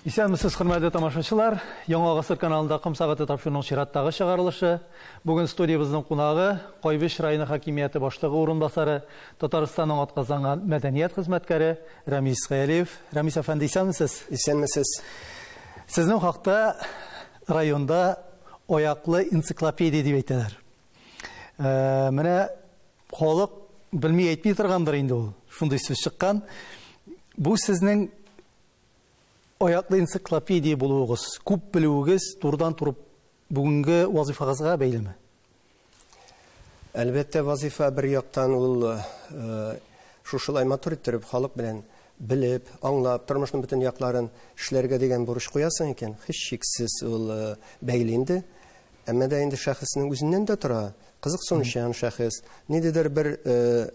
Исәнмесез, хөрмәтле тамашачылар. Яңа гасыр каналында Кым сәгате тапшыруның чираттагы чыгарылышы. Бүген студиябызның кунагы Кайбыш районы хакимияте башлыгы урынбасары, Татарстанның атказанган мәдәният хезмәткәре Рамис Хаялиев. Рамис әфәнде, исәнмесез? Исәнмесез. Сезнең хакта районда аяклы энциклопедия дип әйтәләр. Менә халык белми әйтми торгандыр инде ул. Шундый сүз чыккан. Бу сезнең аяклы энциклопедия булуыгыз, күп белүегез турыдан турып бүгенге вазифагызга бәйлеме? Әлбәттә, вазифа бер яктан ул шушылай матур иттереп халык белән белеп, аңлап, тормышның бөтен якларын эшләргә дигән бурыч куясың икән. Һич шиксез ул бәйле инде. Әмма дә инде шәхеснең үзеннән дә тора. Кызыксынучан шәхес. Ниндидер бер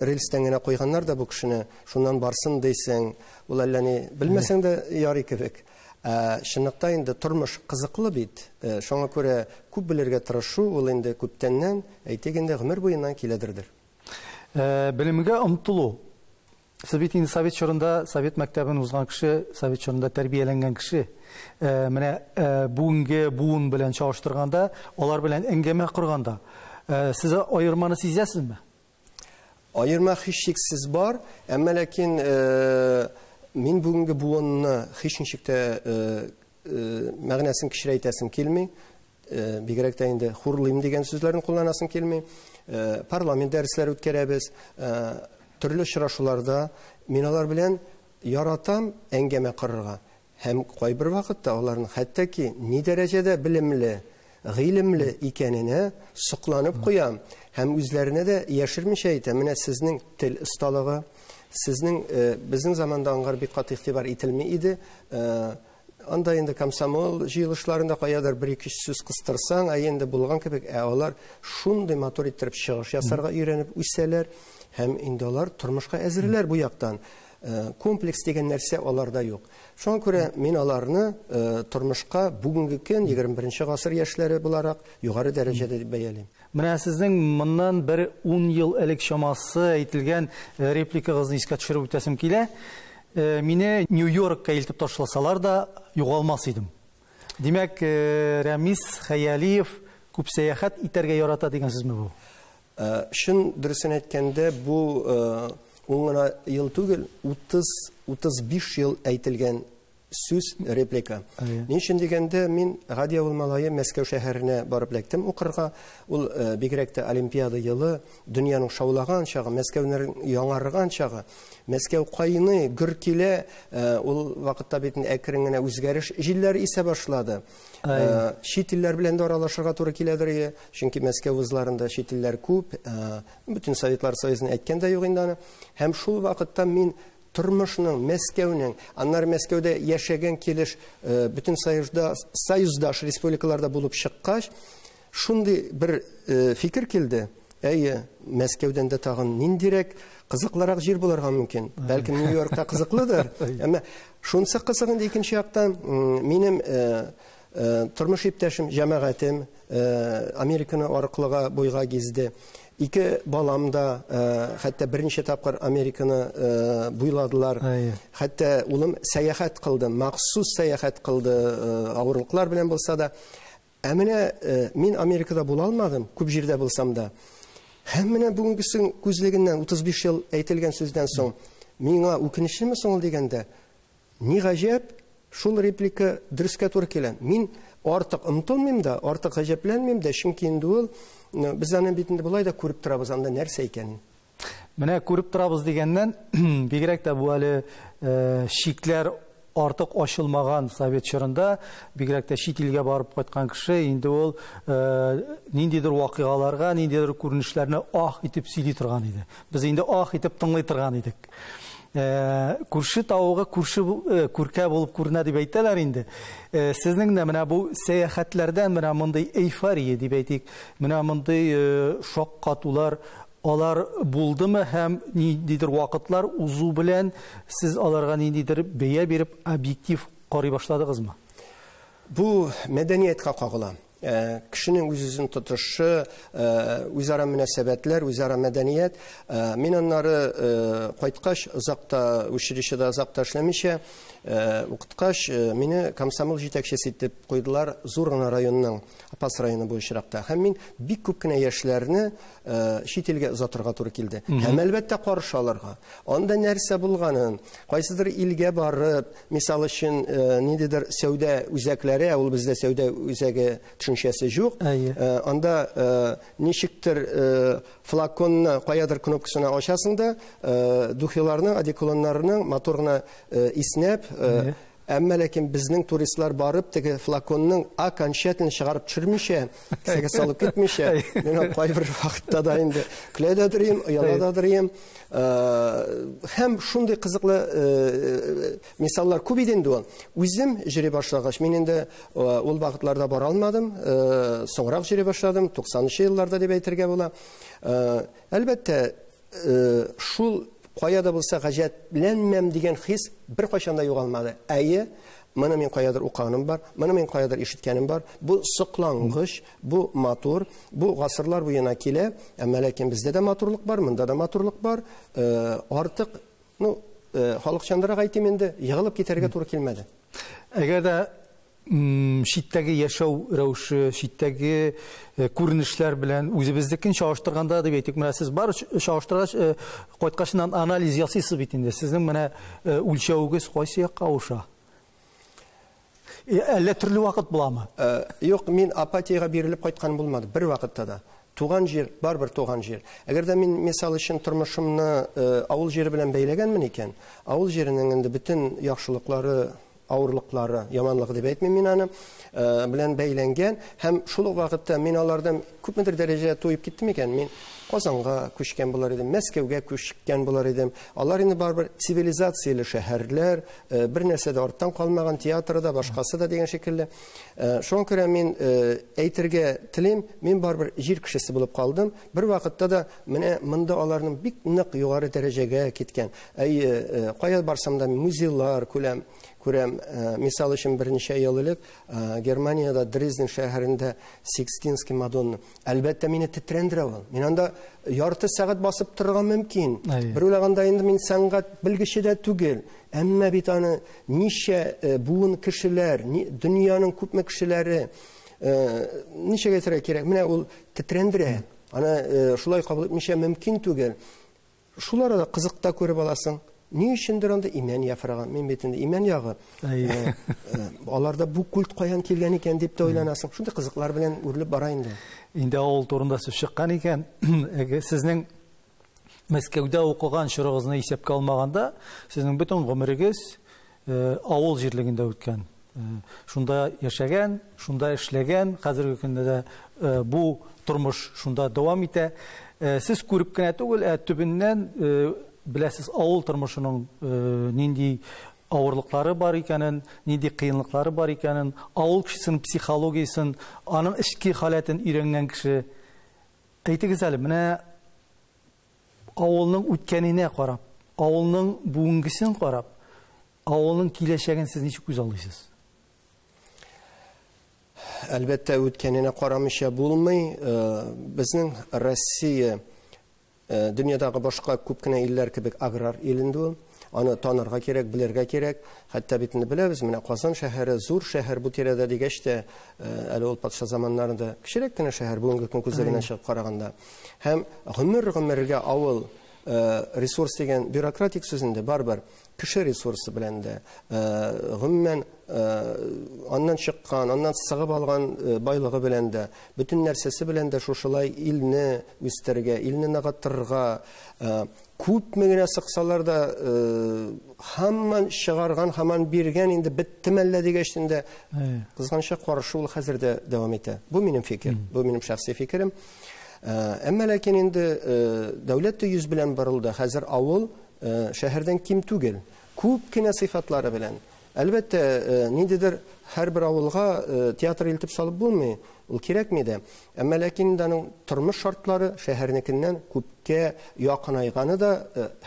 рельстән генә куйганнар да бу кешене, шуннан барсын дисең, ул әллә ни белмәсәң дә ярый кебек. Шунлыкта инде тормыш кызыклы бит. Шуңа күрә күп белергә тырышу ул инде күптәннән, әйтегендә гомер буеннан киләдердер. Белемгә омтылу. Сез бит инде совет чорында, совет мәктәбен узган кеше, совет чорында тәрбияләнгән кеше. Менә бүгенге буын белән чагыштырганда, алар белән әңгәмә корганда, siz ayırmanı sizcəsizmi? Ayırma hiç şiksiz var. Ama lakin min bugünkü buğununu hiç nişikte məğnəsin kişirəytəsin kelmey. Bigərək də indi hurluyum degen sözlərini kullanasın kelmey. Parlament dərsləri ötkərəbiz. Türlü şıraşularda minalar bilən yaratam əngəmə qırırğa. Həm qoy bir vaqtda onların hətta ki ni dərəcədə bilimli, g'ilimli ekanine suqlanib qo'yam. Hem üzerine de yaşırmış aytı. Менә sizning til ustalığı, sizning bizim zamanda angar bir kat ihtibar itilmi idi. Anda endi komsomol jiyilishlarında qoyadır bir-iki söz qıstırsang, endi bulgan kebek onlar şunday motor ettirib шығыш ясарга öğrenip üsseler. Hem indi onlar turmuşqa әзерләр bu yaqtan. Kompleks деген нәрсә аларда юк. Шуңа күрә мин аларны тормышка бүгенге көн 21 гасыр яшьләре буларак югары дәрәҗәдә дип бәялим. Менә сезнең моннан бер 10 ел элек чамасы әйтелгән репликагызны искә төшереп үтәсем килә. Мине Нью-Йоркка илтеп ташласалар да югалмас идем. Димәк, Рамис Хаялиев күп сәяхәт итәргә ярата дигән сүзме бу? Шун дөресен әйткәндә бу Onlara yıl түгел 30-35 yıl әйтелгән сүз реплика. Нишен дигәндә мин Гадия Улмалайы Мәскәү шәһәренә барып лектем укырга. Ул бигрәк тә Олимпиада елы, дөньяның шаулаган чагы, Мәскәүнең яңарган чагы. Мәскәү кайны, гөр килә, ул вакытта бит әкрен генә үзгәреш җилләре исә башлады. Чит илләр белән дә аралашырга туры киләдер, чөнки Мәскәү вузларында чит илләр күп, бөтен Советлар Союзын әйткән дә юк инде. Һәм шул вакытта мин Тормышның, Мәскәүнең, аннар Мәскәүдә яшәгән килеш бөтен союздаш республикаларда булып чыккач, шундый бер фикер килде. Әйе, Мәскәүдән дә тагын ниндирәк кызыклырак җир булырга мөмкин. Бәлки Нью-Йоркта кызыклыдыр. Әмма шунысы кызык инде икенче яктан минем тормыш иптәшем, җәмәгатем Американы аркылыга буйга гизде. İki balam da hatta birinci tapkır Amerika'nı buyladılar. Hatta ulum seyahat kıldı, maksus seyahat kıldı ağırlıklar bilen bulsa da. Emine min Amerika'da bulalmadım, küp jirde bulsam da. Hemine bugünküsün gözleginden 35 yıl eğitilgen sözden son. Mina ukinişli mi son degende? Ni gajep, şul replika dürüske tur kelen. Min artık ımtılmayım da, artık gajeplenmeyim de, çünkü indi ol. Biz аның битендә булай да күреп торабыз, анда нәрсә икәнен. Менә күреп торабыз дигәннән, бигрәк тә бу әле шикләр артык ачылмаган совет чорында, бигрәк тә чит илгә барып кайткан кеше, инде ул ниндидер вакыйгаларга, ниндидер күренешләрне ах итеп сөйли торган иде. Без инде ах итеп тыңлый торган идек. Күрше тавыгы күркә булып күренә дип әйтәләр инде. Сезнең дә менә бу сәяхәтләрдән менә мондый эйфория дип әйтик, менә мондый шаккатулар алар булдымы һәм ниндидер вакытлар узу белән сез аларга ниндидер бәя биреп объектив карый башладыгызмы? Бу мәдәниятка кагыла. кешенең үз-үзен тотышы, үзара мөнәсәбәтләр, үзара мәдәният. Мин аннары кайткач, озакта училищеда озакта эшләмичә, укыткач, мине комсомол җитәкчесе итеп куйдылар зур гына районның, Апас районы буенчаракта. Һәм мин бик күп кенә яшьләрне чит илгә озатырга туры килде. Һәм әлбәттә каршы алырга. Анда нәрсә булганын, кайсыдыр илгә барып, мисал өчен ниндидер сәүдә үзәкләре, ул бездә сәүдә үзәге төшенчәсе юк. Анда ничектер флаконны каядыр кнопкасына ачасың да, духиларның, одеколоннарның моторына иснәп, әмма ләкин безнең туристлар барып, теге флаконның окончательно чыгарып төшермичә, кесәгә салып китмичә, мин кайбер вакытта да инде көлә дә торыйм, ояла да торыйм. Һәм шундый кызыклы мисаллар күп иде инде ул. Үзем җыри башлагач, мин инде ул вакытларда бара алмадым, соңрак җыри башладым, 90-нчы елларда дип әйтергә була. Әлбәттә, шул каяда булса гаҗәпләнмәм дигән хис бер кайчанда югалмады. Әйе, моны мин каядыр уканым бар, моны мин каядыр ишеткәнем бар. Бу соклангыч, бу матур, бу гасырлар буена килә, әмма ләкин бездә дә матурлык бар, монда да матурлык бар. Артык, халыкчандарга әйтим инде, ягылып китәргә туры килмәде. Әгәр дә читтәге яшәү рәвеше, читтәге күренешләр белән үзебезнекен чагыштырганда дип әйтик, менә сез бар чагыштыргач, кайткачыннан анализ ясыйсыз бит инде. Сезнең менә үлчәүгез кайсы якка ауша? Әллә төрле вакыт буламы? Юк, мин апатияга бирелеп кайткан булмады, бер вакытта да. Туган җир, барбер туган җир. Әгәр дә мин мисал өчен тормышымны авыл җире белән бәйләгәнмен икән, авыл җиренең инде бөтен яхшылыклары, авырлыклары, яманлыгы дип әйтмим мин аны, белән бәйләнгән, һәм шул вакытта мин алардан күпмедер дәрәҗәдә туеп киттем икән. Мин Казанга күчкән булар идем, Мәскәүгә күчкән булар идем. Алар инде барбер цивилизацияле шәһәрләр, бер нәрсә дә арттан калмаган, театры да, башкасы да дигән шикелле. Шуңа күрә мин әйтергә телим, мин барбер җир кешесе булып калдым. Бер вакытта да менә монда аларның бик нык югары дәрәҗәгә киткән. Кая барсам да музейлар күрәм. Мисал өчен берничә ел элек Германиядә Дрезден шәһәрендә Сикстинский Мадонна. Әлбәттә мине тетрәндерә ул. Мин анда ярты сәгать басып торырга мөмкин. Бер уйлаганда инде мин сәнгать белгече дә түгел. Әмма бит аны ничә буын кешеләр, дөньяның күпме кешеләре ничәгә әйтергә кирәк? Менә ул тетрәндерә. Аны шулай кабул итмичә мөмкин түгел. Шулары да кызыкта күреп аласың. Ни өчендер анда имән яфрагы, мин бит инде имән ягы. Аларда бу культ каян килгән икән дип тә уйланасың. Шундый кызыклар белән үрелеп бара инде. Инде авыл турында сүз чыккан икән, сезнең Мәскәүдә укыган чорыгызны исәпкә алмаганда, сезнең бөтен гомерегез авыл җирлегендә үткән. Шунда яшәгән, шунда эшләгән, хәзерге көндә дә бу тормыш шунда дәвам итә. Сез күреп кенә түгел, төбеннән беләсез авыл тормышының нинди авырлыклары бар икәнен, нинди кыенлыклары бар икәнен, авыл кешесенең психологиясын, аның эчке халәтен өйрәнгән кеше. Әйтегез әле, менә авылның үткәненә карап, авылның бүгенгесен карап, авылның киләчәген сез ничек күз алдыйсыз? Әлбәттә, үткәненә карамыйча булмый. Безнең Россия дөньядагы башка күп кенә илләр кебек аграр ил инде ул. Аны танырга кирәк, белергә кирәк. Хәтта бит инде беләбез, менә Казан шәһәре зур шәһәр, бу тирәдә дигәч тә, әле ул патша заманнарында кечерәк кенә шәһәр, бүгенге көн күзлегеннән чыгып караганда. Һәм гомергә авыл ресурс дигән бюрократик сүзендә барбар кеше ресурсы белән дә гомумән аннан чыккан, аннан сыгып алган байлыгы белән дә, бөтен нәрсәсе белән дә шушылай илне үстергә, илне ныгыттырырга күпме генә сыксалар да һаман чыгарган, һаман биргән инде биттеме әллә дигәч инде кызганча каршы ул хәзердә дәвам итә. Бу минем фикер, бу минем шәхси фикерем. Әмма ләкин инде дәүләт йөз белән барылды. Хәзер авыл шәһәрдән ким түгел. Күп кенә сыйфатлары белән. Әлбәттә, ниндидер һәрбер авылга театр илтеп салып булмый. Ул кирәкми дә. Әмма ләкин аның тормыш шартлары шәһәрнекеннән күпкә якынайганы да,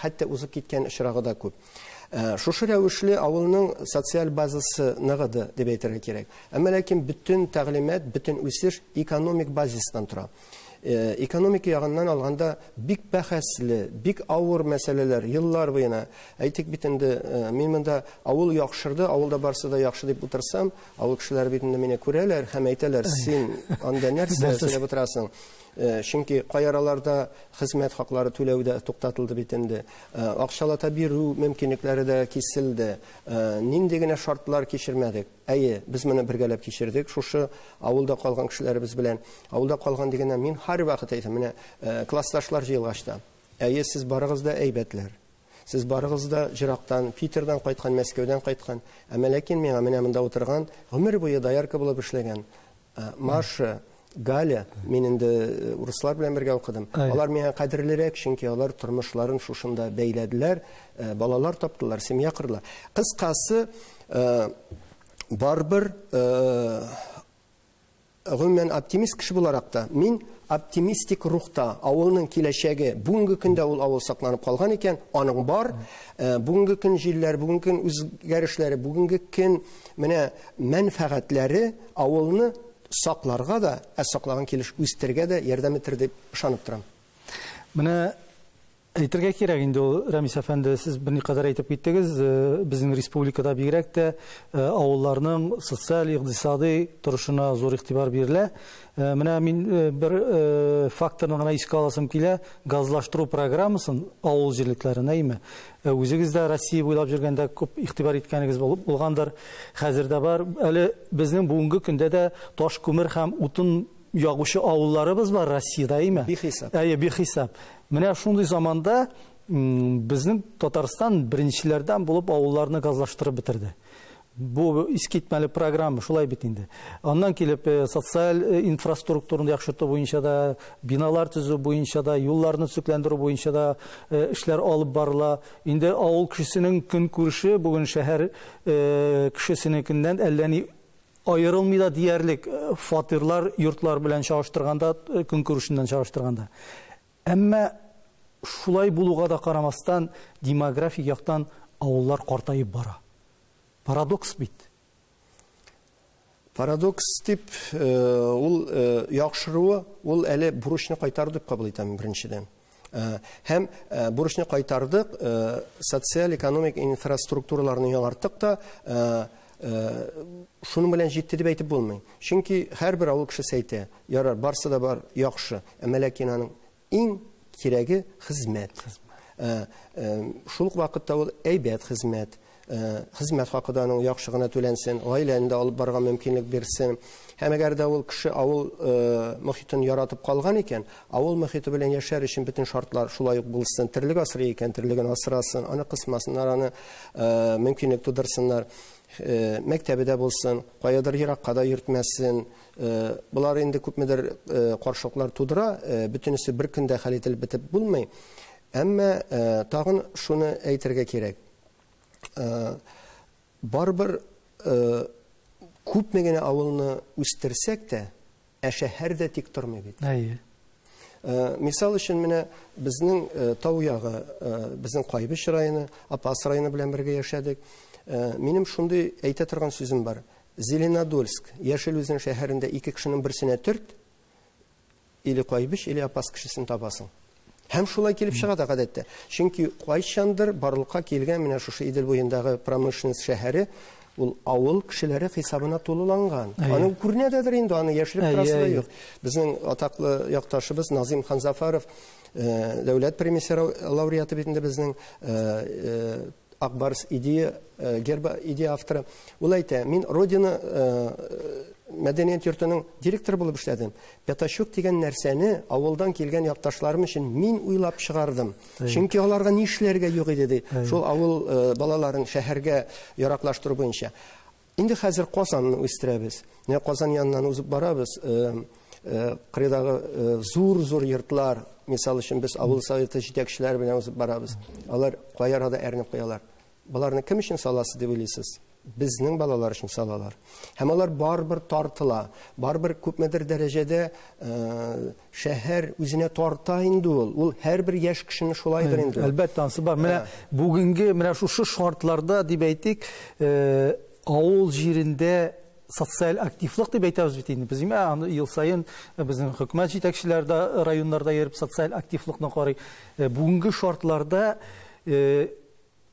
хәтта узып киткән очрагы да күп. Шушы рәвешле авылның социаль базасы ныгыды дип әйтергә кирәк. Әмма ләкин бөтен тәгълимат, бөтен үсеш экономик базистан тора. Экономика ягыннан алганда бик бәхәсле, бик авыр мәсьәләләр еллар буена. Әйтик бит инде, мин монда авыл яхшырды, авылда барсы да яхшы дип утырсам, авыл кешеләр бит инде мине күрәләр һәм әйтәләр: "Син анда нәрсә сөйләп утырасың?" Чөнки каяраларда хезмәт хаклары түләүдә туктатылды бит инде. Акчалата бирү мөмкинлекләре дә киселде. Нинди генә шартлар кичермәдек. Әйе, без моны бергәләп кичердек. Шушы авылда калган кешеләребез белән. Авылда калган дигәндә мин һәр вакыт әйтәм, менә классташлар җыелгачта. Әйе, сез барыгыз да әйбәтләр. Сез барыгыз да җирактан, Питердан кайткан, Мәскәүдән кайткан. Әмма ләкин миңа менә монда утырган, гомер буе доярка булып эшләгән Маша, Галя, мин инде урыслар белән бергә укыдым. Алар миңа кадерлерәк, чөнки алар тормышларын шушында бәйләделәр, балалар таптылар, семья кырдылар. Кыскасы, барбер гомумән оптимист кеше буларак та, мин оптимистик рухта, авылның киләчәге, бүгенге көндә ул авыл сакланып калган икән, аның бар, бүгенге көн җилләр, бүгенге көн үзгәрешләре, бүгенге көн менә мәнфәгатьләре авылны сакларга да, саклаган килеш үстергә дә ярдәм итер дип ышанып торам. Менә әйтергә кирәк инде ул, Рамис әфәнде, сез берникадәр әйтеп киттегез, безнең республикада бигрәк тә авылларның социаль, икътисади торышына зур игътибар бирелә. Менә мин бер факторны гына искә аласым килә, газлаштыру программасын авыл җирлекләренә име. Үзегез дә Россия буйлап йөргәндә күп игътибар иткәнегез булгандыр. Хәзердә бар, әле безнең бүгенге көндә дә таш күмер һәм утын ягучы авылларыбыз бар Россиядә име? Бихисап. Әйе, бихисап. Менә шундый заманда безнең Татарстан беренчеләрдән булып авылларны газлаштырып бетерде. Бу искитмәле программа, шулай бит инде. Аннан килеп социаль инфраструктураны яхшырту буенча да, биналар төзү буенча да, юлларны төзекләндерү буенча да эшләр алып барыла. Инде авыл кешесенең көн күреше бүген шәһәр кешесенекеннән әллә ни аерылмый да диярлек, фатирлар, йортлар белән чагыштырганда, көн күрешеннән чагыштырганда. Әмма шулай булуга да карамастан, демографик яктан авыллар картайып бара. Парадокс бит. Парадокс дип, ул яхшыруы, ул әле бурычны кайтарды дип кабул итәм беренчедән. Һәм бурычны кайтардык, социаль экономик инфраструктураларны яңарттык та, шуның белән җитте дип әйтеп булмый. Чөнки һәрбер авыл кешесе әйтә, ярар, барсы да бар, яхшы, әмма ләкин аның иң кирәге хезмәт. Шул вакытта ул әйбәт хезмәт, хезмәт хакы да аның яхшы гына түләнсен, гаиләне дә алып барырга мөмкинлек бирсен. Һәм әгәр дә ул кеше авыл мөхитен яратып калган икән, авыл мөхите белән яшәр өчен бөтен шартлар шулай ук булсын, тирлек асрый икән, тирлеген асрасын, аны кысмасыннар, аны мөмкинлек тудырсыннар. Мәктәбедә булсын, каядыр еракка да йөртмәсен. Булар инде күпмедер каршылыклар тудыра, бөтенесе бер көндә хәл ителеп бетеп булмый. Әмма тагын шуны әйтергә кирәк. Барбер күпме генә авылны үстерсәк тә, шәһәр дә тик тормый бит. Әйе. Мисал өчен менә безнең тау ягы, безнең Кайбыш районы, Апас районы белән бергә яшәдек. Минем шундый әйтә торган сүзем бар. Зеленодольск, Яшел үзенең шәһәрендә ике кешенең берсенә төрт, или Кайбыш, или Апас кешесен табасың. Һәм шулай килеп чыга да гадәттә. Чөнки кайчандыр барлыкка килгән менә шушы Идел буендагы промышленность шәһәре, ул авыл кешеләре хисабына тулыланган. Аны күрнәдәдер инде, аны яшереп торасы да юк. Безнең атаклы якташыбыз Назим Ханзафаров, дәүләт премиясе лауреаты бит инде безнең Акбарс идея, герба идея авторы. Ул әйтә, мин Родина мәдәният йортының директоры булып эшләдем. Пятачук дигән нәрсәне авылдан килгән якташларым өчен мин уйлап чыгардым. Чөнки аларга ни эшләргә юк иде ди. Шул авыл балаларын шәһәргә яраклаштыру буенча. Инде хәзер Казанны үстерәбез. Не Казан янынан узып барабыз. Кырыдагы зур йортлар, мисал өчен без авыл советы җитәкчеләре белән узып барабыз. Алар каярда әрнеп куялар. Буларны кем өчен саласы дип уйлыйсыз? безнең балалар өчен салалар. Һәм алар барбер тартыла, барбер күпмедер дәрәҗәдә шәһәр үзенә тарта инде ул. Ул һәрбер яшь кешене шулайдыр инде. Әлбәттә, ансы бар. Менә бүгенге менә шушы шартларда дип әйтик, авыл җирендә социаль активлык дип әйтәбез бит инде. Без ел сайын безнең хөкүмәт җитәкчеләре дә районнарда йөреп социаль активлыкны карый. Бүгенге шартларда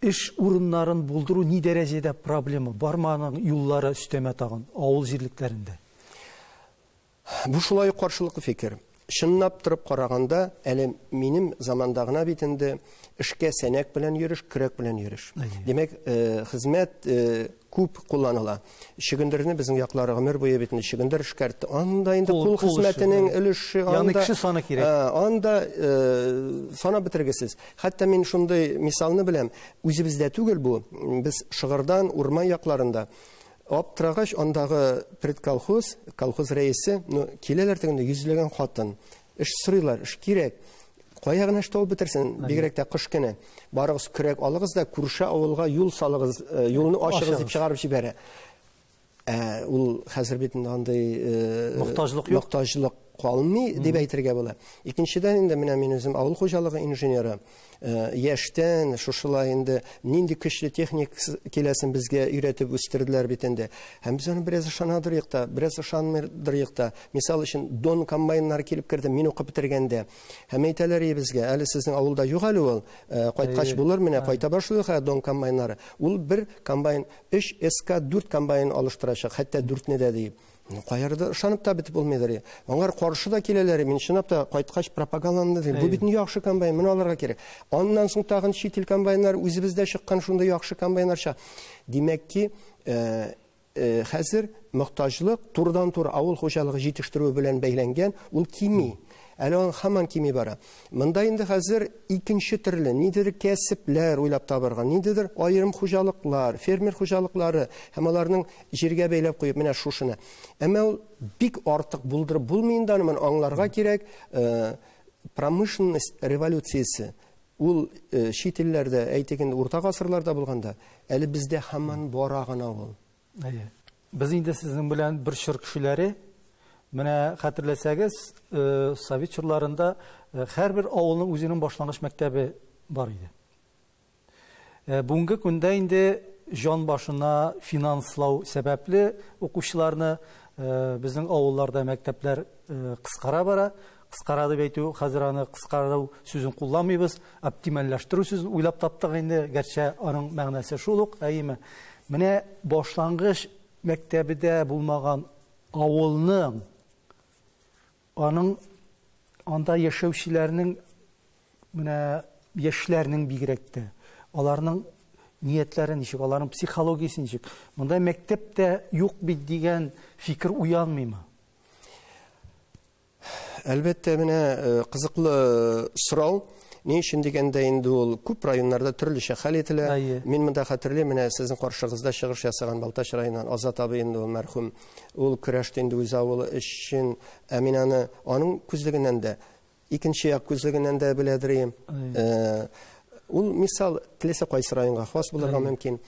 эш урыннарын булдыру ни дәрәҗәдә проблема? Барманың юллары өстәмә тагын авыл җирлекләрендә. Бу шулай каршылыклы фикер. Чынлап торып караганда, әле минем заманда гына бит инде эшкә сәнәк белән йөреш, көрәк белән йөреш. Демәк, хезмәт күп кулланыла. Шигендерне безнең яклары гомер буе бит инде шигендер эшкәртте. Анда инде кул хезмәтенең өлеше, анда кеше саны кирәк. Анда сана бетергесез. Хәтта мин шундый мисалны беләм. Үзебездә түгел бу. Без Шыгырдан, Урман якларында аптырагач андагы предколхоз, колхоз рәисе, киләләр тегендә йөзләгән хатын. Эш сорыйлар, эш кирәк. Кая гына эш табып бетерсен, бигрәк тә кыш көне. Барыгыз көрәк алыгыз да күрше авылга юл салыгыз, юлны ачыгыз дип чыгарып җибәрә. Ул хәзер бит андый мохтаҗлык калмый дип әйтергә була. Икенчедән инде менә мин үзем авыл хуҗалыгы инженеры. Яшьтән шушылай инде нинди көчле техник киләсен безгә өйрәтеп үстерделәр бит инде. Һәм без аны бераз ышанадырык та, бераз ышанмыйдырык та. Мисал өчен Дон комбайннар килеп керде, мин укып бетергәндә. Һәм әйтәләр безгә, әле сезнең авылда юк әле ул, кайткач булыр, менә кайта башлый Дон комбайннары. Ул бер комбайн 3 СК4 комбайн алыштырачак, хәтта 4-не дә дип. Каярда ышанып та битеп булмыйдыр. Аңар каршы да киләләр, мин чынлап та кайткач пропаганданы дим. Бу бит яхшы комбайн, менә аларга кирәк. Аннан соң тагын чит ил комбайннар үзебездә чыккан шунда яхшы комбайннарча. Димәк ки, хәзер мохтаҗлык турыдан-тур авыл хуҗалыгы җитештерү белән бәйләнгән, ул кими. Әле ул һаман кими бара. Монда инде хәзер икенче төрле, нидер кәсепләр уйлап табарга, нидер аерым хуҗалыклар, фермер хуҗалыклары, һәм аларның җиргә бәйләп куеп менә шушыны. Әмма ул бик артык булдырып булмый инде, аны аңларга кирәк. Промышленность революциясе ул чит илләрдә, әйтик инде урта гасырларда булганда, әле бездә һаман бара гына ул. Без инде сезнең белән бер чор кешеләре менә хәтерләсәгез, Совет чорларында һәрбер авылның үзенең башлангыч мәктәбе бар иде. Бүгенге көндә инде җан башына финанслау сәбәпле укучыларны безнең авылларда мәктәпләр кыскара бара. Кыскара дип әйтү, хәзер аны кыскару сүзен кулланмыйбыз, оптимальләштерү сүзен уйлап таптык инде, гәрчә аның мәгънәсе шул ук. Менә башлангыч мәктәбедә булмаган авылның аның анда яшәүчеләрнең менә яшьләрнең бигрәк тә аларның ниятләре ничек, аларның психологиясе ничек? Монда мәктәптә юк бит дигән фикер уянмыймы? Әлбәттә, менә кызыклы сорау. Ни өчен дигәндә инде ул күп районнарда төрлечә хәл ителә. Мин монда хәтерлим, менә сезнең каршыгызда чыгыш ясаган Балтач районыннан Азат абый инде ул мәрхүм. Ул көрәштә инде үз авылы өчен, мин аны аның күзлегеннән дә, икенче як күзлегеннән дә беләдерим. Ул мисал теләсә кайсы районга хас булырга мөмкин.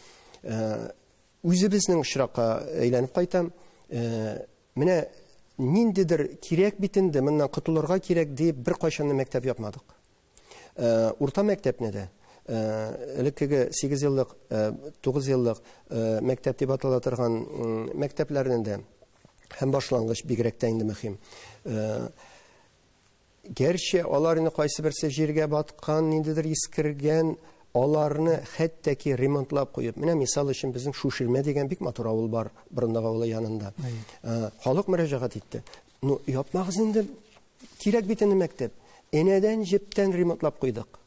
Үзебезнең очракка әйләнеп кайтам. Менә ниндидер кирәк бит инде, моннан котылырга кирәк дип бер кайчанны мәктәп япмадык. Урта мәктәпне дә элеккеге 8 еллык, 9 еллык мәктәп дип атала торган мәктәпләрнең дә һәм башлангыч бигрәк тә инде мөһим. Гәрчә алар инде кайсы берсе җиргә баткан, ниндидер искергән, аларны хәтта ки ремонтлап куеп. Менә мисал өчен безнең Шушилмә дигән бик матур авыл бар, Борындагы авылы янында. Халык мөрәҗәгать итте. Япмагыз инде, кирәк бит инде мәктәп. Энәдән җептән ремонтлап куйдык.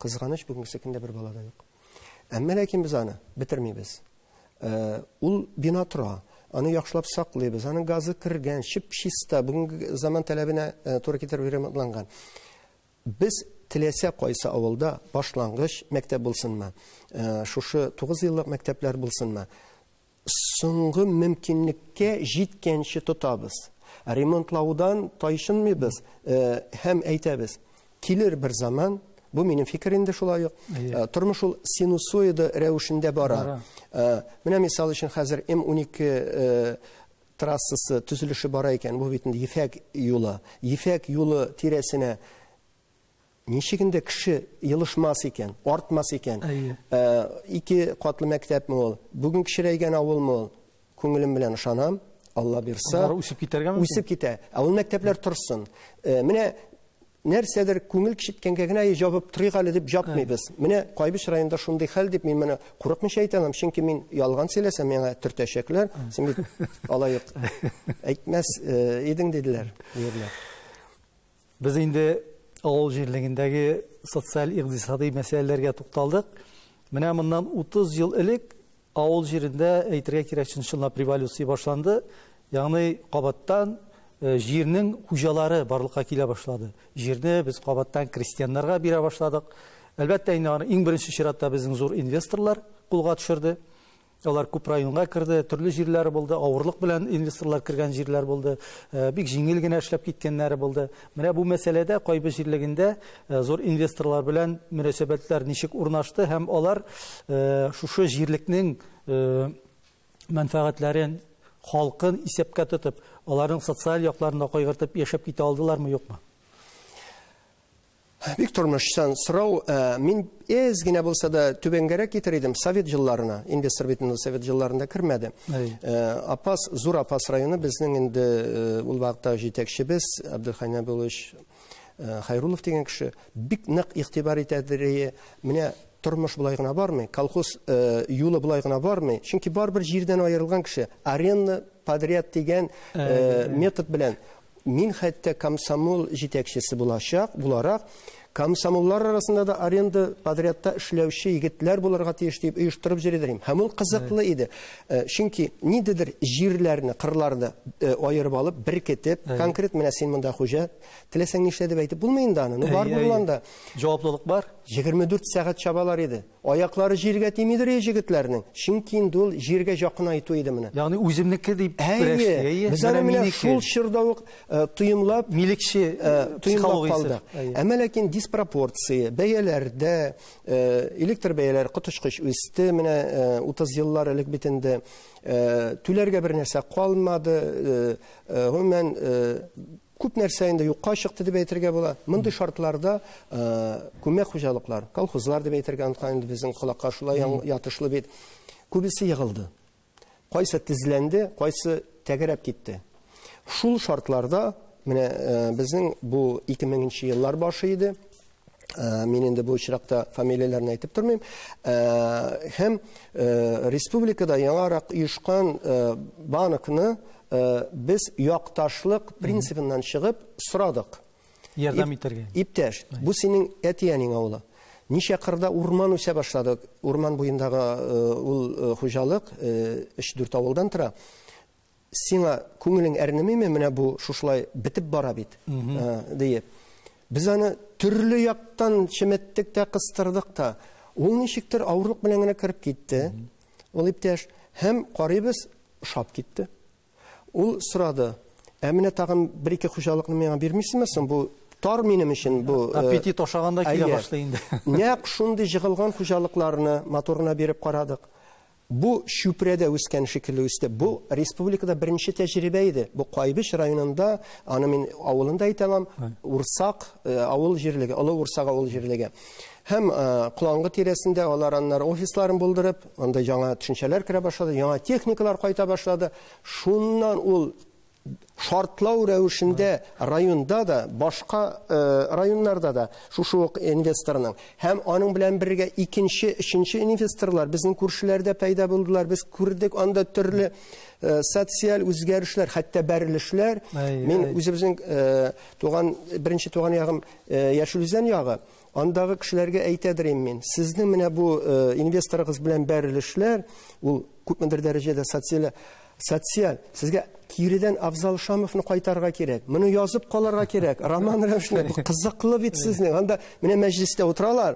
Кызганыч, бүгенге көндә бер бала да юк. Әмма ләкин без аны бетермибез. Ул бина тора, аны яхшылап саклыйбыз, аның газы кергән, чиста, бүгенге заман таләбенә туры китереп ремонтланган. Без теләсә кайсы авылда башлангыч мәктәп булсынмы, шушы 9 еллык мәктәпләр булсынмы, соңгы мөмкинлеккә җиткәнче тотабыз. Ремонтлаудан тайшынмыйбыз һәм әйтәбез. Килер бер заман, Бу минем фикерим дә шулай ук. Тормыш ул синусоида рәвешендә бара. Менә мисал өчен хәзер М12 трассасы төзелеше бара икән, бу бит инде Ефәк юлы. Ефәк юлы тирәсенә ничегендә кеше елышмас икән, артмас икән. 2 катлы мәктәпме ул? Бүген кичерәйгән авылмы ул? Күңелем белән ышанам. Алла бирса, үсеп китәргәме? Үсеп китә. Ул мәктәпләр торсын. Менә нәрсәдер күңел кичеткәнгә генә җавап торыйк әле дип җапмыйбыз. Менә Кайбыш районында шундый хәл дип мин моны курыкмыйча әйтәм, чөнки мин ялган сөйләсәм, миңа төртәчәкләр, син бит алайык әйтмәс идең диделәр. Без инде авыл җирлегендәге социаль-икътисади мәсьәләләргә тукталдык. Менә моннан 30 ел элек авыл җирендә әйтергә кирәк, чынлап революция башланды. Ягъни кабаттан җирнең хуҗалары барлыкка килә башлады. Җирне без кабаттан крестьяннарга бирә башладык. Әлбәттә, инде иң беренче чиратта безнең зур инвесторлар кулга төшерде. Алар күп районга керде, төрле җирләре булды, авырлык белән инвесторлар кергән җирләр булды, бик җиңел генә эшләп киткәннәре булды. Менә бу мәсьәләдә Кайбыш җирлегендә зур инвесторлар белән мөнәсәбәтләр ничек урнашты һәм алар шушы җирлекнең мәнфәгатьләрен, халкын исәпкә тотып, аларның социаль якларында кайгыртып яшәп китә алдылармы, юкмы? Бик тормышчан сорау, мин әз генә булса да түбәнгәрәк китер идем Совет җилларына. Инвестор бит инде Совет җилларында кермәде. Апас, Зур Апас районы безнең инде ул вакытта җитәкчебез Абдулханин Абулович Хайруллов дигән кеше бик нык игътибар итәдер. Менә тормыш булай гына бармый, колхоз юлы булай гына бармый. Чөнки барбер җирдән аерылган кеше аренда подряд дигән метод белән мин хәтта комсомол җитәкчесе буларак, комсомоллар арасында да аренда подрядта эшләүче егетләр булырга тиеш дип оештырып җирдерим. Һәм ул кызыклы иде. Чөнки ниндидер җирләрне, кырларны аерып алып, беркетеп, конкрет менә син монда хуҗа, теләсәң нишлә дип әйтеп булмый инде аны. Бар булганда җаваплылык бар. 24 сәгать чабалар иде. Аяклары җиргә тимидер егетләрнең. Чөнки инде ул җиргә якын айту иде менә. Ягъни үземнеке дип беләште. Без аны менә шул чорда ук тыйымлап, милекче психологиясе. Әмма ләкин диспропорция, бәяләрдә, электр бәяләре коточкыч үсте. Менә 30 еллар элек бит инде түләргә бер нәрсә калмады. Гомумән күп нәрсә инде юкка чыкты дип әйтергә була. Мондый шартларда күмәк хуҗалыклар, колхозлар дип әйтергә инде безнең колакка шулай ятышлы бит. Күбесе егылды. Кайсы тезләнде, кайсы тәгәрәп китте. Шул шартларда менә безнең бу 2000 еллар башы иде. Мин инде бу чиракта фамилияләрне әйтеп тормыйм. Һәм республикада яңарак оешкан банкны без якташлык принцибыннан чыгып сорадык. Ярдәм итәргә. Иптәш, бу синең әтиянең авылы. Ничә кырда урман үсә башлады. Урман буендагы ул хуҗалык 3-4 авылдан тора. Сиңа күңелең әрнемиме менә бу шушылай битеп бара бит диеп. Без аны төрле яктан чеметтек тә кыстырдык та. Ул ничектер авырлык белән генә кирип китте. Ул иптәш һәм карыйбыз шап китте. Ул сорады: "Менә тагын 1-2 хуҗалыкны миңа бирмисезме соң? Бу тар минем өчен бу аппетит ашаганда килә башлый инде." Нәкъ шундый җыгылган хуҗалыкларны моторына биреп карадык. Бу Шүпрәдә үскән шикелле үсте. Бу республикада беренче тәҗрибә иде. Бу Кайбыш районында, аны мин авылында әйтәм, Урсак авыл җирлеге, Олы Урсак авыл җирлеге. Һәм Кулаңгы тирәсендә алар аннары офисларын булдырып, анда яңа төшенчәләр керә башлады, яңа техникалар кайта башлады. Шуннан ул шартлау рәвешендә районда да, башка районнарда да шушы ук инвесторның һәм аның белән бергә икенче, өченче инвесторлар безнең күршеләрдә пайда булдылар. Без күрдек анда төрле социаль үзгәрешләр, хәтта бәрелешләр. Мин үзебезнең беренче туган ягым Яшелүзән ягы. Андагы кешеләргә әйтәдерим мин, сезнең менә бу инвесторыгыз белән бәрелешләр, ул күпмедер дәрәҗәдә социаль социаль, сезгә киридән Абзал Шамовны кайтарга кирәк. Моны язып калырга кирәк. Роман Рәшнев кызыклы бит сезнең. Анда менә мәҗлестә утыралар.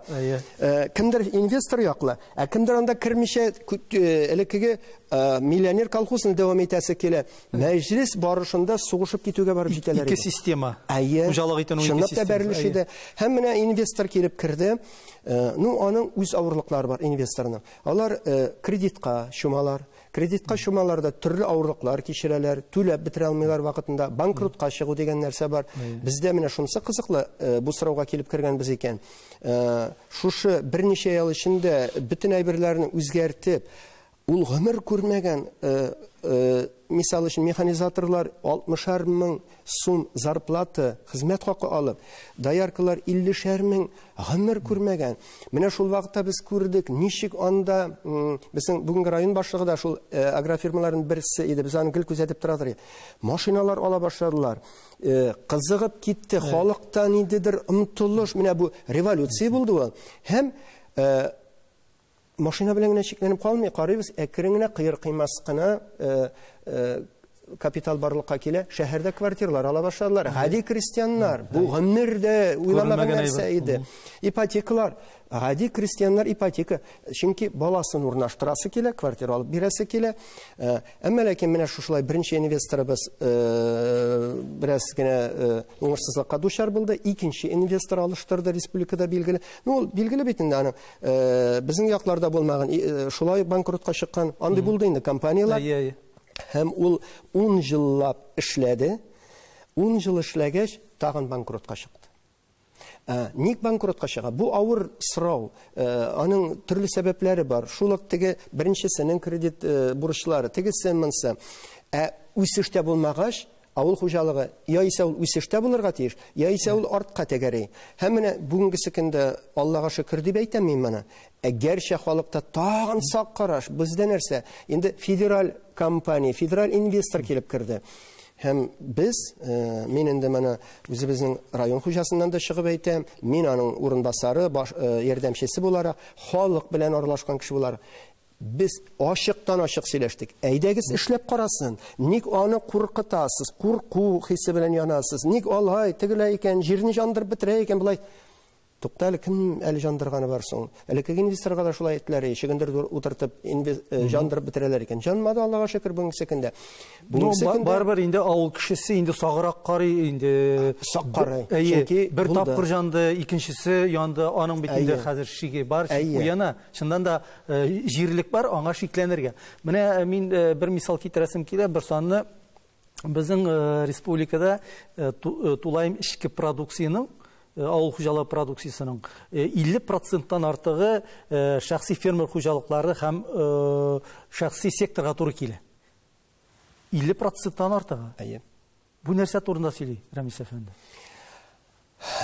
Кемдер инвестор яклы, кемдер анда кермичә элеккеге миллионер колхозын дәвам итәсе килә. Мәҗлес барышында сугышып китүгә барып җитәләр. Ике система. Хуҗалык итүнең ике система. Һәм менә инвестор килеп керде. Ну, аның үз авырлыклары бар инвесторның. Алар кредитка чумалар. Кредитка чумаларда төрле авырлыклар кичерәләр, түләп бетерә алмыйлар вакытында, банкротка чыгу дигән нәрсә бар. Бездә менә шунысы кызыклы, бу сорауга килеп кергәнбез икән. Шушы берничә ел эчендә бөтен әйберләрне үзгәртеп, ул гомер күрмәгән, мисал өчен механизаторлар 60 мең сум зарплата, хезмәт хакы алып, дояркалар 50 мең гомер күрмәгән. Менә шул вакытта без күрдек, ничек анда безнең бүгенге район башлыгы да шул агрофирмаларның берсе иде, без аны гел күзәтеп торадыр. Машиналар ала башладылар. Кызыгып китте, халыктан идедер омтылыш, менә бу революция булды ул. Һәм машина белән генә чикләнеп калмый, карыйбыз, әкрен генә кыер кыймас кына капитал барлыкка килә, шәһәрдә квартиралар ала башладылар. Гади крестьяннар, бу гомердә уйламаган нәрсә иде. Ипотекалар, гади крестьяннар ипотека, чөнки баласын урнаштырасы килә, квартира алып бирәсе килә. Әмма ләкин менә шушылай беренче инвесторыбыз бераз генә уңышсызлыкка дучар булды. Икенче инвестор алыштырды республикада билгеле. Ну, билгеле бит инде аны безнең якларда булмаган, шулай банкротка чыккан, андый булды инде компаниялар. Һәм ул 10 җиллап эшләде. 10 җил эшләгәч, тагын банкротка чыкты. Ник банкротка чыга? Бу авыр сорау. Аның төрле сәбәпләре бар. Шул ук теге беренчесенең кредит бурычлары, тегесе монсы. Үсештә булмагач, авыл хуҗалыгы яисә ул үсештә булырга тиеш, яисә ул артка тәгәри. Һәм менә бүгенге көндә Аллага шөкер дип әйтәм мин моны. Әгәрчә халыкта тагын сак караш, бездә нәрсә? Инде федераль компания, федераль инвестор килеп керде. Һәм без, мин инде моны үзебезнең район хуҗасыннан да чыгып әйтәм, мин аның урынбасары, ярдәмчесе буларак, халык белән аралашкан кеше буларак, biz ачыктан ачык сөйләштек. Әйдәгез эшләп карасын. Ник аны куркытасыз, курку хисе белән янасыз? Ник алай, тегеләй икән, җирне җандырып бетерә икән булай? Туктале, кем әле җандырганы бар соң? Элекке инвесторга да шулай әйттеләр, чигендер утыртып җандырып бетерәләр икән. Җанмады, Аллага шөкер, бүгенге көндә. Барбар инде авыл кешесе инде сагырак карый, инде сак карый. Чөнки бер тапкыр җанды, икенчесе янды, аның бит инде хәзер шиге бар, уяна. Шундан да җирлек бар, аңа шикләнергә. Менә мин бер мисал китерәсем килә, бер санны безнең республикада тулайым ичке продукцияның авыл хуҗалык продукциясының 50%-тан артыгы шәхси фермер хуҗалыклары һәм шәхси секторга туры килә. 50%-тан артыгы. Бу нәрсә турында сөйли, Рамис әфәнде?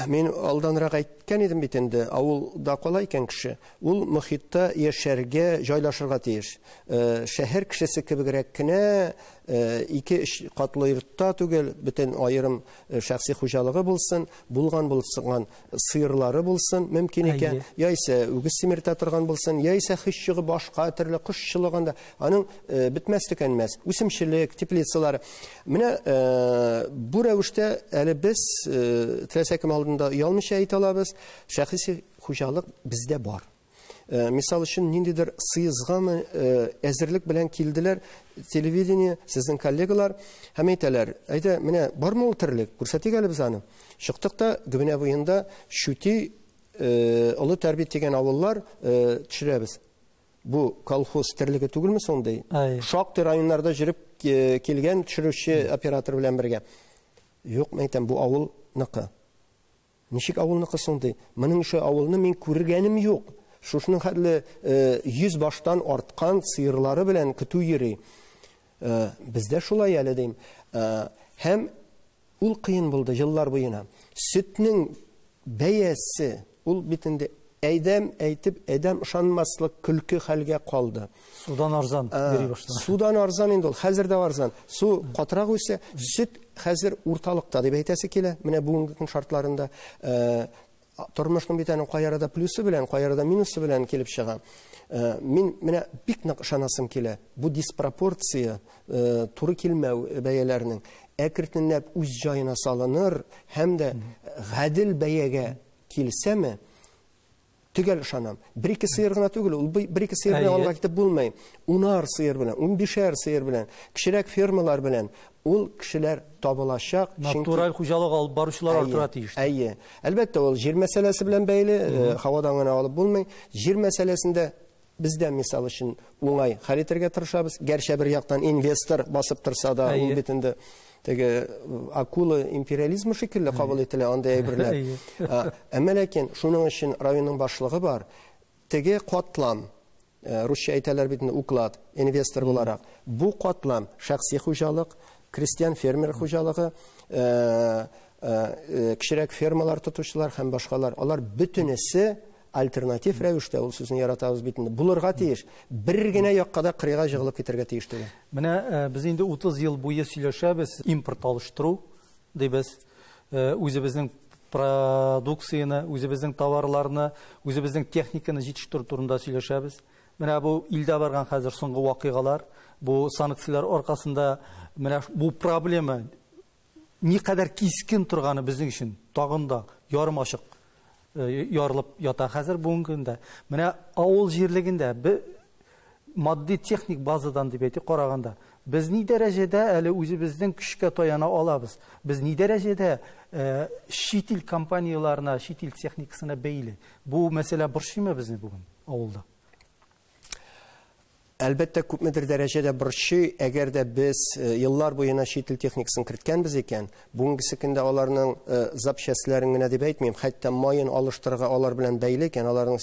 Мин алданрак әйткән идем бит инде, авылда кала икән кеше, ул мөхиттә яшәргә, җайлашырга тиеш. Шәһәр кешесе кебегрәк кенә, 2-3 катлы йортта түгел, бөтен аерым шәхси хуҗалыгы булсын, булган булсын, сыерлары булсын, мөмкин икән, яисә үгез симертә торган булсын, яисә хищыгы башка төрле кошчылыгында, аның бетмәс тикәнмәс, үсемчелек, теплицалар. Менә бу рәвештә әле без теләсәкем алдында ялмыша әйтә алабыз, шәхси хуҗалык бездә бар. Мисал өчен ниндидер сыйызгамы әзерлек белән килделәр телевидение, сезнең коллегалар, һәм әйтәләр, әйдә, менә бармы ул терлек, күрсәтик әле без аны. Чыктык та Гөбенә буенда Шүти олы тәрбит дигән авыллар төшерәбез. Бу колхоз терлеге түгелме сондай? Шактый районнарда җиреп килгән төшерүче оператор белән бергә. Юк, әйтәм, бу авылныкы. Ничек авылныкы сондай? Моның шу авылны мин күргәнем юк. Шушның хәтле 100 баштан арткан сыерлары белән көтү йөри. Бездә шулай әле дим. Һәм ул кыен булды еллар буена. Сөтнең бәясе ул битендә әйдәм әйтеп, әдәм ышанмаслык көлке хәлгә калды. Судан арзан бери башлады. Судан арзан инде ул, хәзер дә арзан. Су катырак үсә, сөт хәзер урталыкта дип әйтәсе килә. Менә бүгенге көн шартларында тормышның бит аның каярда плюсы белән, каярда минусы белән килеп чыга. Мин менә бик нык ышанасым килә. Бу диспропорция, туры килмәү бәяләренең әкренләп үз җаена салыныр һәм дә гадел бәягә килсәме, төгәл ышанам. Бер-ике сыер гына түгел, ул бер-ике сыер белән алга китеп булмый. 10 сыер белән, 15 сыер белән, кичерәк фермалар белән ул кешеләр табылачак. Натураль хуҗалык алып баручылар артыра тиеш. Әйе. Әлбәттә, ул җир мәсьәләсе белән бәйле, һавадан гына алып булмый. Җир мәсьәләсендә бездә мисал өчен уңай хәл итәргә тырышабыз. Гәрчә бер яктан инвестор басып торса да, ул бит инде теге акула империализмы шикелле кабул ителә андай әйберләр. Әмма ләкин шуның өчен районның башлыгы бар. Теге катлам, русча әйтәләр бит инде уклад, инвестор буларак. Бу катлам шәхси хуҗалык, крестьян фермер хуҗалыгы, кичерәк фермалар тотучылар һәм башкалар, алар бөтенесе альтернатив рәвештә ул сүзне яратабыз бит инде. Булырга тиеш. Бер генә якка да кырыйга җыгылып китәргә тиеш түгел. Менә без инде 30 ел буе сөйләшәбез, импорт алыштыру дибез. Үзебезнең продукцияны, үзебезнең товарларны, үзебезнең техниканы җитештерү турында сөйләшәбез. Менә бу илдә барган хәзер соңгы вакыйгалар, бу санкциялар аркасында менә бу проблема никадәр кискен торганы безнең өчен тагын да ярым ачык ярылып ята хәзер бүгенге көндә. Менә авыл җирлегендә матди техник базадан дип әйтик караганда, без ни дәрәҗәдә әле үзебезнең көчкә таяна алабыз? Без ни дәрәҗәдә чит ил компанияларына, чит ил техникасына бәйле? Бу мәсьәлә борчыймы безне бүген авылда? Әлбәттә, күпмедер дәрәҗәдә борчый, әгәр дә без еллар буена чит ил техникасын керткәнбез икән, бүгенгесе көндә аларның запчастларын гына дип әйтмим, хәтта майын алыштырырга алар белән бәйле икән, аларның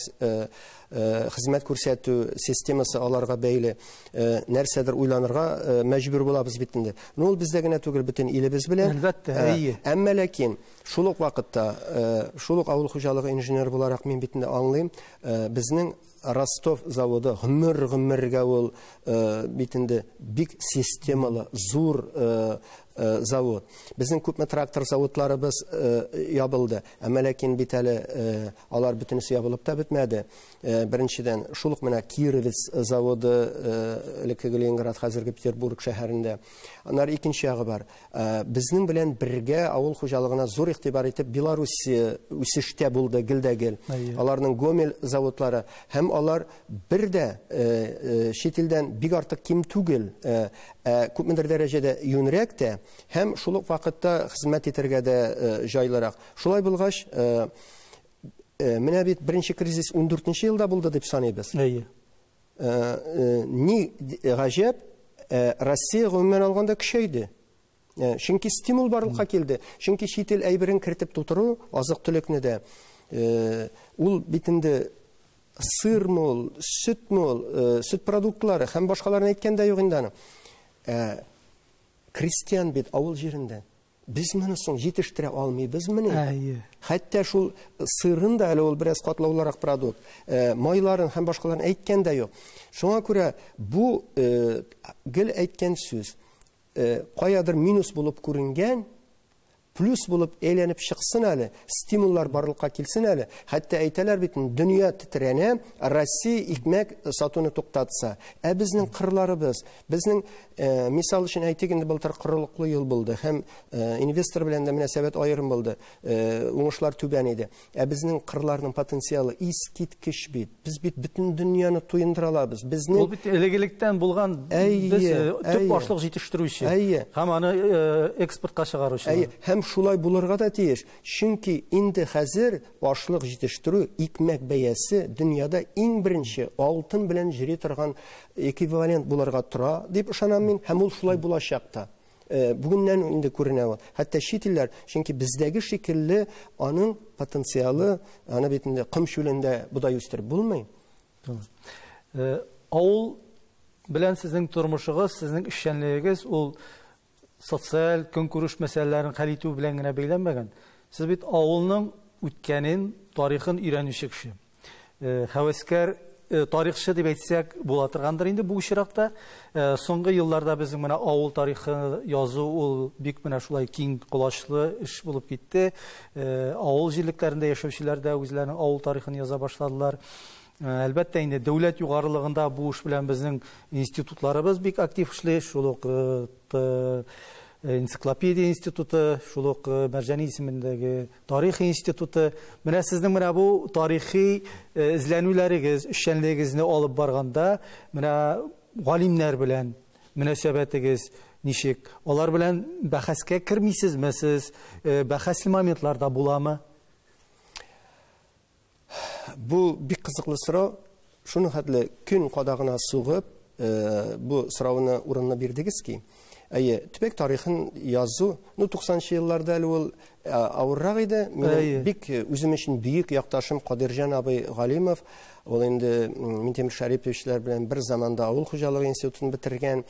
хезмәт күрсәтү системасы аларга бәйле нәрсәдер уйланырга мәҗбүр булабыз бит инде. Ул бездә генә түгел, бөтен илебез белән. Әлбәттә, әйе. Әмма ләкин шул ук вакытта, шул ук авыл хуҗалыгы инженер буларак мин бит инде аңлыйм, безнең Ростов заводы гомергә ул бит инде бик системалы, зур завод. Безнең күпме трактор заводларыбыз ябылды. Әмма ләкин бит әле алар бөтенесе ябылып та бетмәде. Беренчедән, шул ук менә Кировец заводы, Ленинград, хәзерге Петербург шәһәрендә. Аннары икенче ягы бар. Безнең белән бергә авыл хуҗалыгына зур игътибар итеп Беларусь үсештә булды, гелдә-гел. Аларның Гомель заводлары һәм алар бер дә чит илдән бик артык ким түгел, күпмедер дәрәҗәдә юнрәк тә һәм шул ук вакытта хезмәт итәргә дә җайлырак. Шулай булгач, менә бит беренче кризис 14нче елда булды дип саныйбыз. Әйе. Ни гаҗәп, Россия гомумән алганда көчәйде. Чөнки стимул барлыкка килде. Чөнки чит ил әйберен кертеп тутыру, азык-төлекне дә ул бит инде сыр мул, сөт мул, сөт продуктлары һәм башкаларын әйткәндә юк инде аны. Крестьян бит авыл җирендә. Без моны соң җитештерә алмыйбыз менә. Хәтта шул сырын да әле ул бераз катлаулырак продукт, майларын һәм башкаларын әйткәндә юк. Шуңа күрә бу гел әйткән сүз каядыр минус булып күренгән, плюс булып әйләнеп чыксын әле, стимуллар барлыкка килсен әле. Хәтта әйтәләр бит, дөнья тетрәнә, Россия икмәк сатуны туктатса. Безнең кырларыбыз, безнең мисал өчен әйтик, инде былтыр кырылыклы ел булды һәм инвестор белән дә мөнәсәбәт аерым булды. Уңышлар түбән иде. Безнең кырларның потенциалы искиткеч бит. Без бит бөтен дөньяны туендыра алабыз. Безнең ул бит элегелектән булган без төп ашлык җитештерүче һәм аны экспортка чыгаручы. Шулай булырга да тиеш. Чөнки инде хәзер ашлык җитештерү, икмәк бәясе дөньяда иң беренче алтын белән җири торган эквивалент булырга тора дип ышанам мин, һәм ул шулай булачак та. Бүгеннән инде күренә ул. Хәтта чит илләр, чөнки бездәге шикелле аның потенциалы, аны бит инде кым чүлендә будай үстереп булмый. Авыл белән сезнең тормышыгыз, сезнең эшчәнлегегез ул социаль көнкүреш мәсьәләләрен хәл итү белән генә бәйләнмәгән. Сез бит авылның үткәнен, тарихын өйрәнүче кеше. Хәвәскәр тарихчы дип әйтсәк була торгандыр инде бу очракта. Соңгы елларда безнең менә авыл тарихы язу ул бик менә шулай киң кулачлы эш булып китте. Авыл җирлекләрендә яшәүчеләр дә үзләренең авыл тарихын яза башладылар. Әлбәттә, инде дәүләт югарылыгында бу эш белән безнең институтларыбыз бик актив эшли, шул ук энциклопедия институты, шул ук Мәрҗани исемендәге тарих институты. Менә сезнең менә бу тарихи эзләнүләрегез, эшчәнлегегезне алып барганда, менә галимнәр белән мөнәсәбәтегез ничек? Алар белән бәхәскә кермисезме сез? Бәхәсле моментларда буламы? Бу бик кызыклы сорау. Шуны хәтле көн кадагына сугып, бу сорауны урынына бирдегез ки, төбәк тарихын язу, 90-нчы елларда әле ул авыррак иде. Минем бик үзем өчен бөек якташым Кадирҗан абый Галимов, ул инде Минтимер Шәриповичләр белән бер заманда авыл хуҗалыгы институтын бетергән,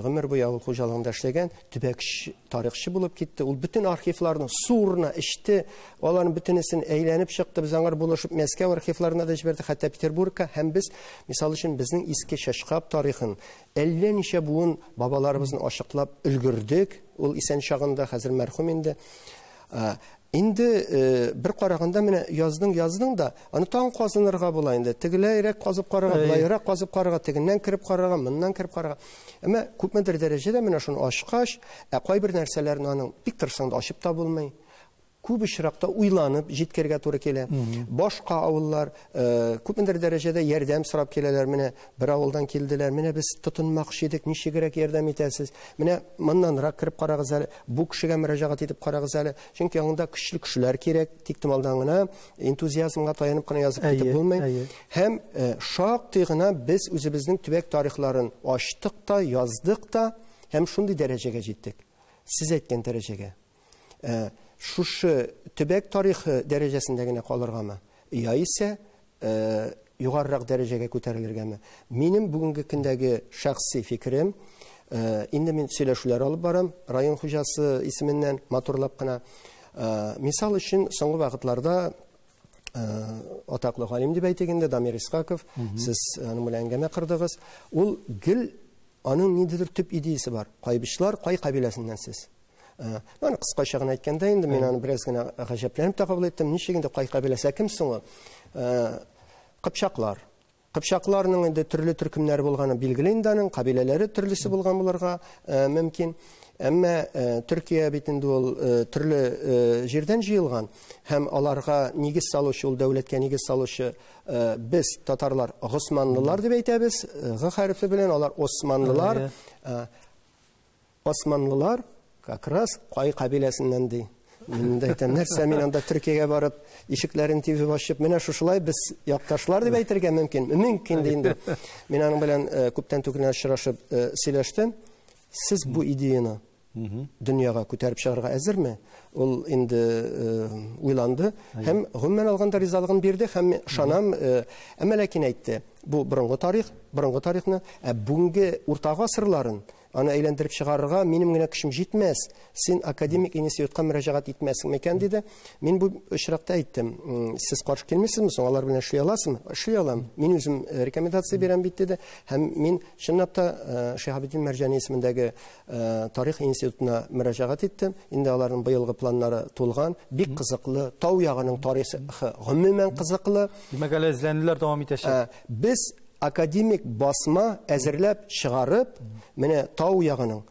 гомер буе авыл хуҗалыгында эшләгән, төбәк тарихчы булып китте. Ул бүтән архивларны сурна эчте, аларның бүтәнесен әйләнеп чыкты. Без аңар булышып Мәскәү архивларына да җибәрдек, хәтта Петербургка. Һәм без, мисал өчен, безнең иске Шашкап тарихын әллә ничә буын бабаларыбызны ачыклап өлгердек. Ул исән чагында, хәзер мәрхүм инде. Инде бер караганда менә яздың да, аны таң казынырга була инде. Тегеләйрәк казып карага, булайрак казып карага, тегеннән кирип карага, моннан кирип карага. Әмма күпмедер дәрәҗәдә менә шуны ачкач, кайбер нәрсәләрне аның бик тырсаң да ачып та булмый. Күп очракта уйланып җиткәргә туры килә. Башка авыллар күпмедер дәрәҗәдә ярдәм сорап киләләр. Менә бер авылдан килделәр. Менә без тотынмакчы идек, ничегрәк ярдәм итәсез? Менә моннанрак кирип карагыз әле, бу кешегә мөрәҗәгать итеп карагыз әле. Чөнки аңда көчле кешеләр кирәк, тиктималдан гына энтузиазмга таянып кына язып китеп булмый. Һәм шактый гына без үзебезнең төбәк тарихларын ачтык та, яздык та, һәм шундый дәрәҗәгә җиттек. Сез әйткән дәрәҗәгә. Шушы төбәк тарихы дәрәҗәсендә генә калыргамы? Яисә югарырак дәрәҗәгә күтәрелергәме? Минем бүгенге көндәге шәхси фикерем, инде мин сөйләшүләр алып барам, район хуҗасы исеменнән матурлап кына. Мисал өчен, соңгы вакытларда атаклы галим дип әйтегәндә Дамир Исхаков, сез аның белән әңгәмә кырдыгыз. Ул гел аның ниндидер төп идеясе бар. Кайбычлар, кай кабиләсеннән сез? Аны кыскача гына әйткәндә инде мин аны бераз гына гаҗәпләнеп та кабул иттем. Ничегендә кай кабиләсе кимсең ул? Кыпчаклар. Кыпчакларның инде төрле төркемнәре булганы билгеле инде, аның кабиләләре төрлесе булган булырга мөмкин. Әмма Төркия бит инде ул төрле җирдән җыелган һәм аларга нигез салучы, ул дәүләткә нигез салучы без татарлар Госманлылар дип әйтәбез. Г хәрефе белән алар Османлылар. Османлылар как раз кай кабиләсеннән ди. Мин дә әйтәм, нәрсә мин анда Төркиягә барып, ишекләрен тибеп ачып, менә шушылай без якташлар дип әйтергә мөмкин. Мөмкин ди инде. Мин аның белән күптән түгел очрашып сөйләштем. Сез бу идеяны дөньяга күтәреп чыгарга әзерме? Ул инде уйланды һәм гомумән алганда ризалыгын бирде һәм шанам, әмма ләкин әйтте. Бу борынгы тарихны, бүгенге урта гасырларын аны әйләндереп чыгарырга минем генә көчем җитмәс. Син академик институтка мөрәҗәгать итмәсең микән диде. Мин бу очракта әйттем, сез каршы килмисезме, соң алар белән эшли аласызмы? Эшли алам. Мин үзем рекомендация бирәм бит диде. Һәм мин чынлап та Шиһабетдин Мәрҗани исемендәге тарих институтына мөрәҗәгать иттем. Инде аларның быелгы планнары тулган. Бик кызыклы, тау ягының тарихы гомумән кызыклы. Димәк, әле эзләнүләр дәвам итәчәк. Без академик басма әзерләп чыгарып, менә тау ягының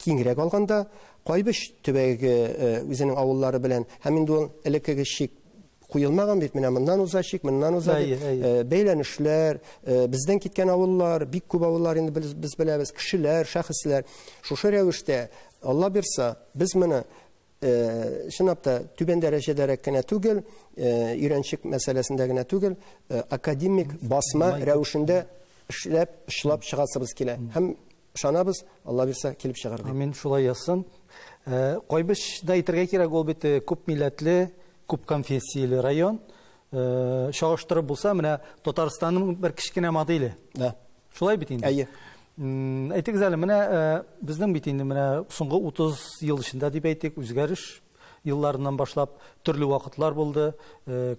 киңрәк алганда, кайбыш төбәге үзенең авыллары белән, һәм инде ул элеккеге шик куелмаган бит, менә моннан уза шик, моннан уза бәйләнешләр, бездән киткән авыллар, бик күп авыллар инде без беләбез, кешеләр, шәхесләр. Шушы рәвештә, Алла бирсә, без моны чынлап та түбән дәрәҗәдәрәк кенә түгел, өйрәнчек мәсьәләсендә генә түгел, академик басма рәвешендә эшләп чыгасыбыз килә. Һәм шанабыз, Алла бирсә, килеп чыгар. Амин, шулай ясын. Кайбыш да әйтергә кирәк, ул бит күп милләтле, күп конфессияле район. Чагыштырып булса, менә Татарстанның бер кичкенә моделе. Да. Шулай бит инде. Әйе. Әйтегез әле, менә безнең бит инде менә соңгы 30 ел эчендә дип әйтик, үзгәреш елларыннан башлап төрле вакытлар булды,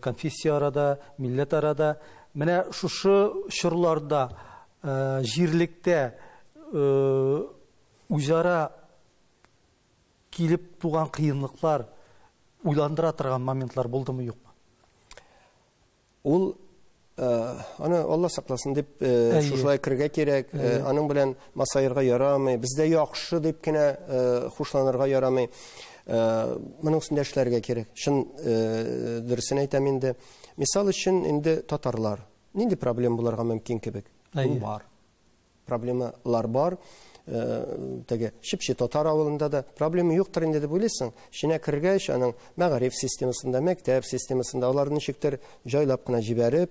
конфессия арада, милләт арада. Менә шушы чорларда җирлектә үзара килеп туган кыенлыклар уйландыра торган моментлар булдымы, юкмы? Ул аны Алла сакласын дип шушылай кирергә кирәк, аның белән масаерга ярамый, бездә яхшы дип кенә хушланырга ярамый. Моның өстендә эшләргә кирәк. Шын дөресен әйтәм инде. Мисал өчен инде татарлар. Нинди проблема булырга мөмкин кебек? Бар. Проблемалар бар. Теге Шипши татар авылында да проблема юктыр инде дип уйлыйсың. Шуңа кергәч, аның мәгариф системасында, мәктәп системасында аларны ничектер җайлап кына җибәреп,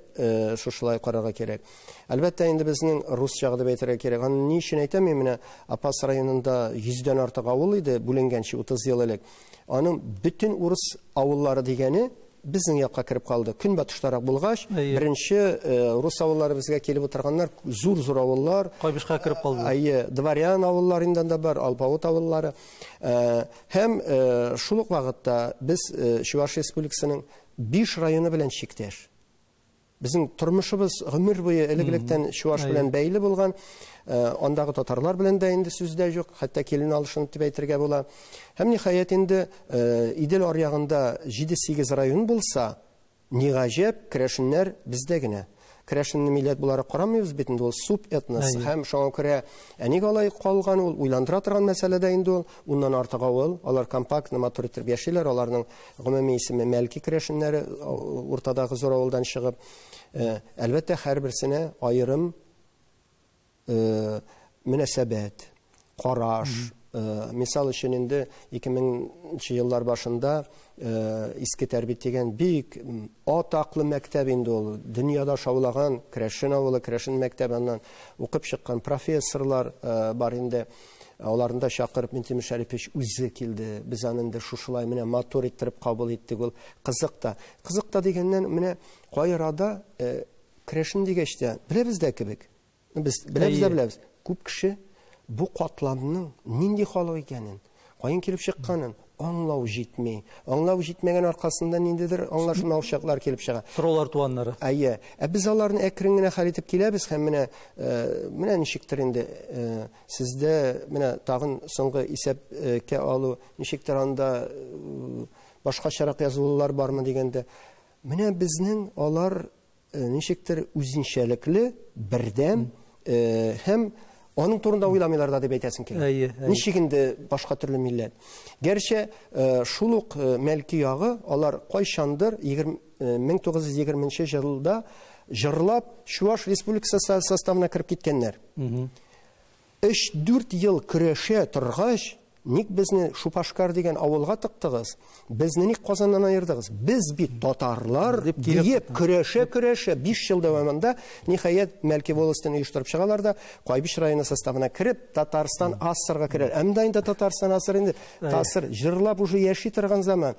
шушылай карарга кирәк. Әлбәттә, инде безнең рус ягы дип әйтергә кирәк. Аны ни өчен әйтәм мин? Менә Апас районында 100дән артык авыл иде, бүленгәнче 30 ел элек. Аның бөтен урыс авыллары дигәне безнең якка кирип калды. Көнбатыштарак булгач, беренче рус авыллары безгә килеп утырганнар, зур авыллар. Кайбышка кирип калды. Дворян авылларында да бар, Алпавыт авыллары. Һәм шул ук вакытта без Чуваш Республикасының 5 районы белән чиктәш. Безнең тормышыбыз гомер буе элек-электән Чуваш белән бәйле булган. Андагы татарлар белән дә инде сүздә юк, хәтта килен алышын дип әйтергә була. Һәм ниһаять инде Идел аръягында 7-8 район булса, ни гаҗәп, керәшеннәр бездә генә. Керәшенне милләт буларак карамыйбыз бит инде, ул суп этнос. Һәм шуңа күрә ник алай калган, ул уйландыра торган мәсьәләдә инде ул. Уннан артык авыл, алар компактны матур итеп яшиләр, аларның гомуми исеме Мәлки керәшеннәре уртадагы зур авылдан чыгып. Әлбәттә, һәрберсенә аерым мөнәсәбәт, караш. Мисал өчен инде 2000 еллар башында иске тәрбит дигән бик атаклы мәктәп инде ул. Дөньяда шаулаган Керәшен авылы, Керәшен мәктәбеннән укып чыккан профессорлар бар инде. Аларында чакырып Минтимер Шәрипович үзе килде. Без аны инде шушылай менә матур иттереп кабул иттек. Ул кызык та. Кызык та дигәннән менә кайрада Керәшен дигәч тә беләбез дә кебек. Без беләбез. Күп кеше бу катламның нинди халык икәнен, каян килеп чыкканын аңлау җитми. Аңлау җитмәгән аркасында ниндидер аңлашылмаучаклар килеп чыга. Сораулар туганнары. Без аларны әкрен генә хәл итеп киләбез һәм менә ничектер инде сездә менә тагын соңгы исәпкә алу, ничектер анда башкачарак язулар бармы дигәндә, менә безнең алар ничектер үзенчәлекле, бердәм һәм аның турында уйламыйлар да дип әйтәсең килә. Ничек инде башка төрле милләт. Гәрчә шул ук Мәлки ягы, алар кайчандыр 1920 елда җырлап Чуваш Республикасы составына кирип киткәннәр. 3-4 ел көрәшә торгач, ник безне Шупашкар дигән авылга тыктыгыз? Безне ник Казаннан айырдыгыз? Без бит татарлар дип көрәшә 5 ел дәвамында ниһаять Мәлки волостен оештырып чыгалар да, Кайбиш районы составына кирип, Татарстан асырга керәләр. Әмдә инде Татарстан асыр инде тасыр җырлап уже яши торган заман.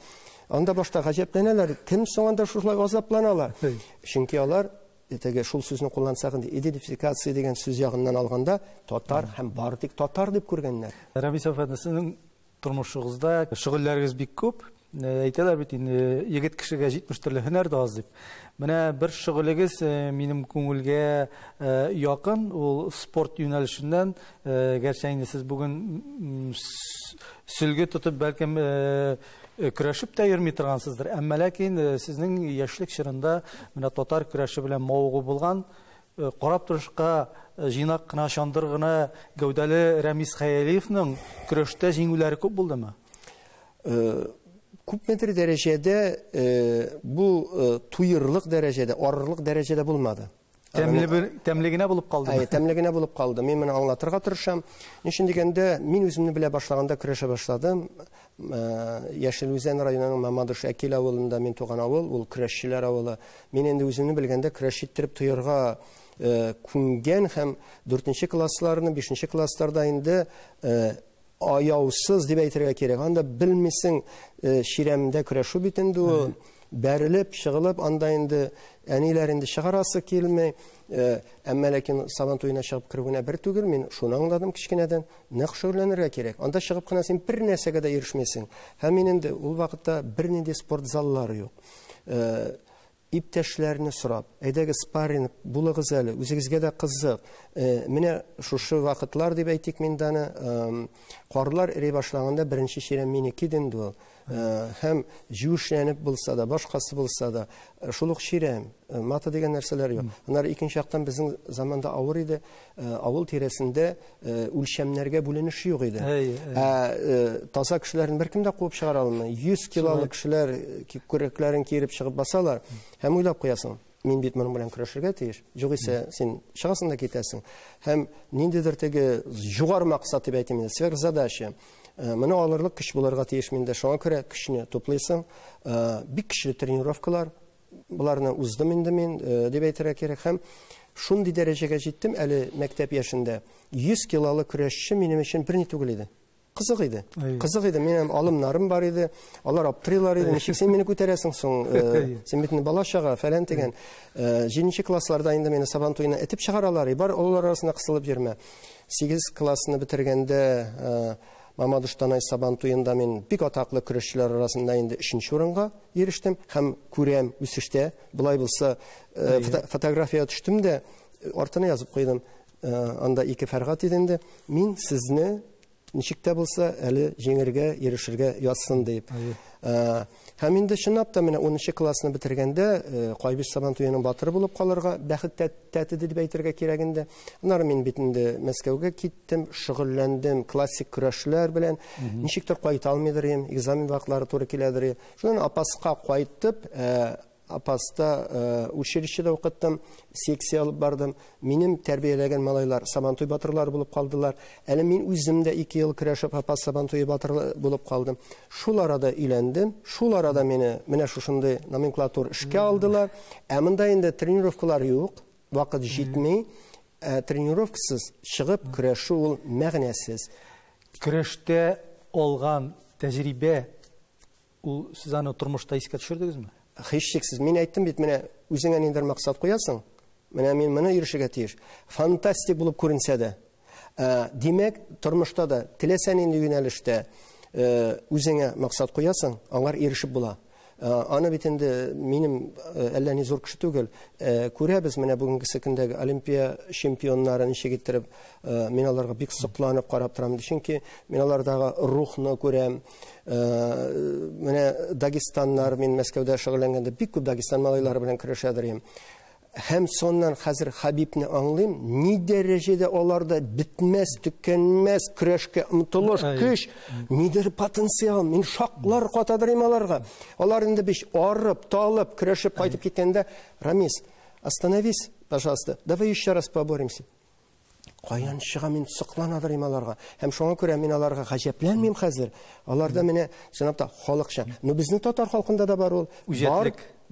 Анда башта гаҗәпләнәләр, кем соңында шулай газапланалар? Чөнки алар теге шул сүзне куллансак инде идентификация дигән сүз ягыннан алганда татар һәм бары тик татар дип күргәннәр. Рамис әфәнде, сезнең тормышыгызда шөгыльләрегез бик күп. Әйтәләр бит инде егет кешегә 70 төрле һөнәр дә аз дип. Менә бер шөгылегез минем күңелгә якын, ул спорт юнәлешеннән. Гәрчә инде сез бүген сөлге тотып бәлкем көрәшеп тә йөрми торгансыздыр. Әмма ләкин сезнең яшьлек чорында менә татар көрәше белән мавыгы булган, карап торышка җыйнак кына, чандыр гына гәүдәле Рамис Хәялиевның көрәштә җиңүләре күп булдымы? Күпмедер дәрәҗәдә бу туйырлык дәрәҗәдә, арырлык дәрәҗәдә булмады. Тәмлегенә булып калды. Тәмлегенә булып калды. Мин моны аңлатырга тырышам. Ничек дигәндә, мин үземне белә башлаганда көрәшә башладым. Яшел Үзән районының Мамадыш Әкил авылында мин туган авыл, ул көрәшчеләр авылы. Мин инде үземне белгәндә көрәш иттереп туйырга күнгән һәм 4нче классларны, 5нче классларда инде аяусыз дип әйтергә кирәк. Анда белмисең, ширемдә көрәшү бит инде ул. Бәрелеп, чыгылып, анда инде әниләр инде чыгарасы килмәй, әмма ләкин сабан туена чыгып кергәнә бер түгел, мин шуны аңладым кичкенәдән, нык шөгыльләнергә кирәк. Анда чыгып кына син бер нәрсәгә дә ирешмәсең. Һәм мин инде ул вакытта бернинди спорт заллары юк. Иптәшләрне сорап, әйдәгез спарринг булыгыз әле, үзегезгә дә кызык. Менә шушы вакытлар дип әйтик мин даны, карлар эри башлаганда беренче чирем минеке инде ул. Һәм җүшләнеп булса да, башкасы булса да, шулук ширем, маты деген нәрселер yok. Аннары икенче яктан безнең заманда авыр иде, авыл тирәсендә үлчәмнәргә бүленеш юк иде. Таза кешеләрне беркем дә куып чыгара алмый. 100 килолык кешеләр күрекләрен киереп чыгып басалар, һәм уйлап куясың. Мин бит моның белән көрәшергә тиеш. Югыйсә син чыгасың да китәсең. Һәм ниндидер теге югары максат дип әйтим, сверхзадача. Моны алырлык көч булырга тиеш миндә. Шуңа күрә көчне туплыйсың. Бик көчле тренировкалар буларны уздым инде мин дип әйтергә кирәк. Һәм шундый дәрәҗәгә җиттем әле мәктәп яшендә. 100 килолык көрәшче минем өчен берни түгел иде. Кызык иде. Кызык иде. Минем алымнарым бар иде. Алар аптырыйлар иде. Ничек син мине күтәрәсең соң? Син бит бала чага фәлән дигән. 7нче классларда инде мине сабан туена этеп чыгаралар. Бар олар арасында кысылып йөрмә. 8 классны бетергәндә Мамадыштан сабан туенда мин бик атаклы көрәшчеләр арасында инде 3нче урынга ирештем. Һәм күрәм үсештә. Булай булса фотография төштем дә артына язып куйдым. Анда 2 фәргать иденде. Мин сезне ничек тә булса әле җиңергә, ирешергә язсын дип. Һәм инде чынлап та менә 10нчы классны бетергәндә Кайбиш сабан туеның батыры булып калырга бәхет тәте дип әйтергә кирәк инде. Аннары мин бит инде Мәскәүгә киттем, шөгыльләндем классик көрәшләр белән. Ничектер кайта алмыйдыр идем, экзамен вакытлары туры киләдер. Шуннан апаска кайтып, апаста училищеда укыттым, секция алып бардым. Минем тәрбияләгән малайлар сабантуй батырлар булып калдылар. Әле мин үзем дә 2 ел көрәшеп апас сабантуй батыры булып калдым. Шул арада өйләндем. Шул арада менә шушындай номенклатура эшкә алдылар. Ә монда инде тренировкалар юк, вакыт җитми. Тренировкасыз чыгып көрәшү ул мәгънәсез. Көрәштә алган тәҗрибә ул сез аны тормышта искә төшердегезме? Һичшиксез. Мин әйттем бит, менә үзеңә ниндер максат куясың. Менә мин моны ирешергә тиеш. Фантастик булып күренсә дә, димәк, тормышта да теләсәң инде юнәлештә үзеңә максат куясың, аңар ирешеп була. Аны бит инде минем әллә ни зур кеше түгел. Күрәбез менә бүгенге көндәге Олимпия чемпионнарын ничек иттереп, мин аларга бик сокланып карап торам. Чөнки мин алардагы рухны күрәм. Менә Дагестаннар, мин Мәскәүдә шөгыльләнгәндә бик күп Дагестан малайлары белән көрәшәдер. Һәм соннан хәзер Хабибне аңлыйм, ни дәрәҗәдә аларда битмәс, төкәнмәс көрәшкә омтылыш, көч, нидер потенциал, мин шаклар катадыр аларга. Алар инде биш арып, талып, көрәшеп кайтып киткәндә, Рамис, остановись, пожалуйста, давай еще раз поборемся. Каян чыга, мин сокланадыр аларга. Һәм шуңа күрә мин аларга гаҗәпләнмим хәзер. Аларда менә чынлапта халыкча. Ну безнең татар халкында да бар ул.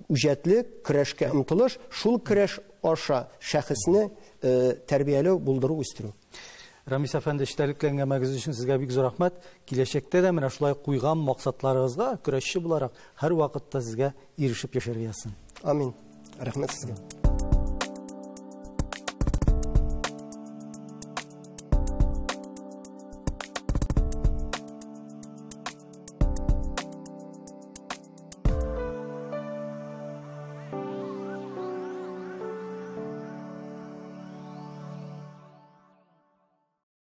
Үҗәтлек, көрәшкә омтылыш, шул көрәш аша шәхесне тәрбияләү, булдыру, үстерү. Рамис әфәнде, эчтәлекләнгәнегез өчен сезгә бик зур рәхмәт. Киләчәктә дә менә шулай куйган максатларыгызга, көрәшче буларак, һәр вакытта сезгә ирешеп яшәргә язсын. Амин. Рәхмәт сезгә.